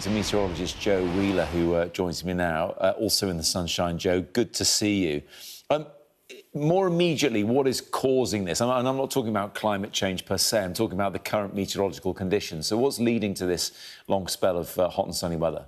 It's a meteorologist, Joe Wheeler, who joins me now, also in the sunshine. Joe, good to see you. More immediately, what is causing this? And I'm not talking about climate change per se, I'm talking about the current meteorological conditions. So what's leading to this long spell of hot and sunny weather?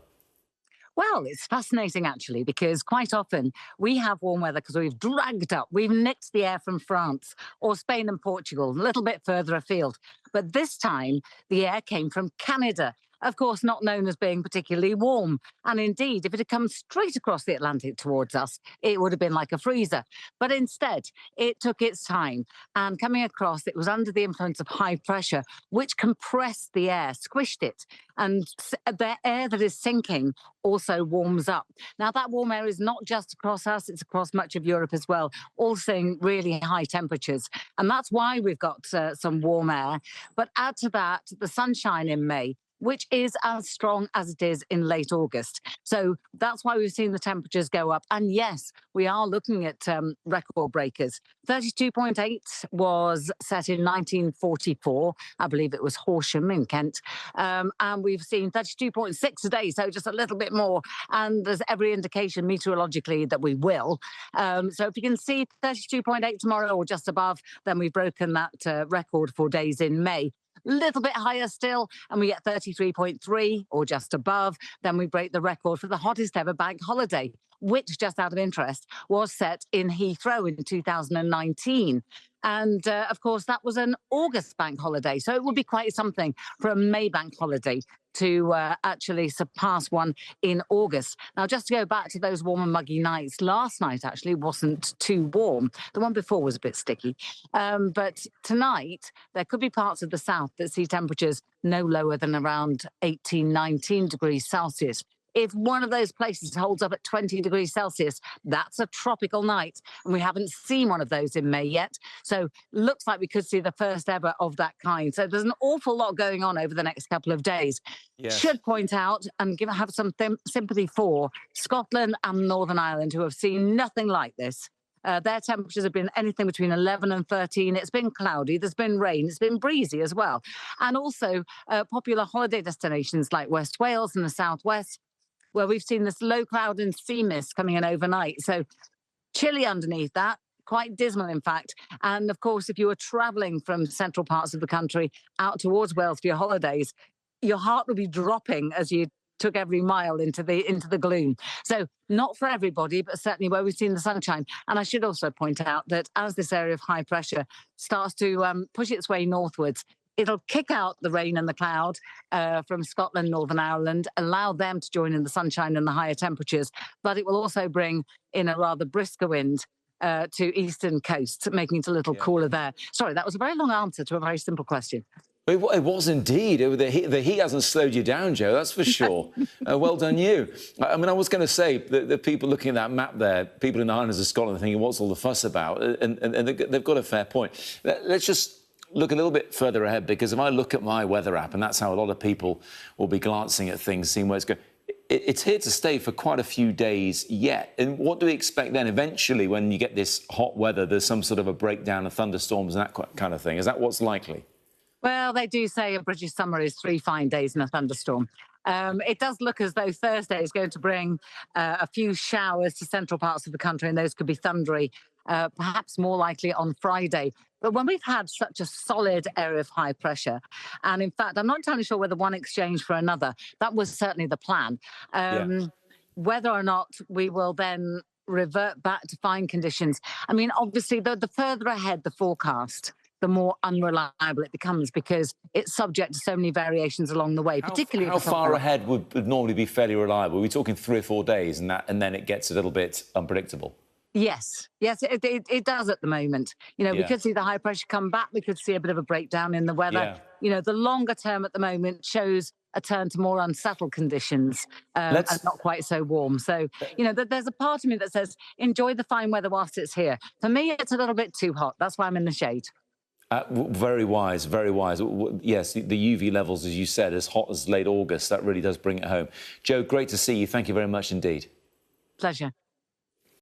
Well, it's fascinating, actually, because quite often we have warm weather because we've nicked the air from France or Spain and Portugal, a little bit further afield. But this time, the air came from Canada, of course, not known as being particularly warm. And indeed, if it had come straight across the Atlantic towards us, it would have been like a freezer. But instead, it took its time. And coming across, it was under the influence of high pressure, which compressed the air, squished it. And the air that is sinking also warms up. Now, that warm air is not just across us, it's across much of Europe as well, all seeing really high temperatures. And that's why we've got some warm air. But add to that the sunshine in May, which is as strong as it is in late August. So that's why we've seen the temperatures go up. And yes, we are looking at record breakers. 32.8 was set in 1944. I believe it was Horsham in Kent. And we've seen 32.6 today, so just a little bit more. And there's every indication meteorologically that we will. So if you can see 32.8 tomorrow or just above, then we've broken that record for days in May. Little bit higher still, and we get 33.3 or just above, then we break the record for the hottest ever bank holiday, which, just out of interest, was set in Heathrow in 2019. And, of course, that was an August bank holiday. So it would be quite something for a May bank holiday to actually surpass one in August. Now, just to go back to those warm and muggy nights, last night actually wasn't too warm. The one before was a bit sticky. But tonight, there could be parts of the south that see temperatures no lower than around 18, 19 degrees Celsius. If one of those places holds up at 20 degrees Celsius, that's a tropical night. And we haven't seen one of those in May yet. So looks like we could see the first ever of that kind. So there's an awful lot going on over the next couple of days. Yes. Should point out and have some sympathy for Scotland and Northern Ireland, who have seen nothing like this. Their temperatures have been anything between 11 and 13. It's been cloudy, there's been rain, it's been breezy as well. And also popular holiday destinations like West Wales and the southwest, where we've seen this low cloud and sea mist coming in overnight. So chilly underneath that, quite dismal, in fact. And of course, if you were travelling from central parts of the country out towards Wales for your holidays, your heart would be dropping as you took every mile into the gloom. So not for everybody, but certainly where we've seen the sunshine. And I should also point out that as this area of high pressure starts to push its way northwards, it'll kick out the rain and the cloud from Scotland, Northern Ireland, allow them to join in the sunshine and the higher temperatures, but it will also bring in a rather brisker wind to eastern coasts, making it a little cooler there. Sorry, that was a very long answer to a very simple question. It was indeed. The heat hasn't slowed you down, Joe, that's for sure. Well done you. I mean, I was going to say, the people looking at that map there, people in the Highlands of Scotland are thinking, what's all the fuss about? And they've got a fair point. Let's just look a little bit further ahead, because if I look at my weather app, and that's how a lot of people will be glancing at things, seeing where it's going, it's here to stay for quite a few days yet. And what do we expect then? Eventually, when you get this hot weather, there's some sort of a breakdown of thunderstorms and that kind of thing. Is that what's likely? Well, they do say a British summer is 3 fine days and a thunderstorm. It does look as though Thursday is going to bring a few showers to central parts of the country, and those could be thundery, perhaps more likely on Friday. But when we've had such a solid area of high pressure, and in fact, I'm not entirely sure whether one exchanged for another, that was certainly the plan. Whether or not we will then revert back to fine conditions. I mean, obviously, the further ahead the forecast, the more unreliable it becomes, because it's subject to so many variations along the way, particularly... How far ahead would normally be fairly reliable? Are we talking 3 or 4 days and then it gets a little bit unpredictable? Yes, it does at the moment. You know, we could see the high pressure come back. We could see a bit of a breakdown in the weather. You know, the longer term at the moment shows a turn to more unsettled conditions and not quite so warm. So, you know, there's a part of me that says, enjoy the fine weather whilst it's here. For me, it's a little bit too hot. That's why I'm in the shade. Very wise, very wise. Yes, the UV levels, as you said, as hot as late August, that really does bring it home. Joe, great to see you. Thank you very much indeed. Pleasure.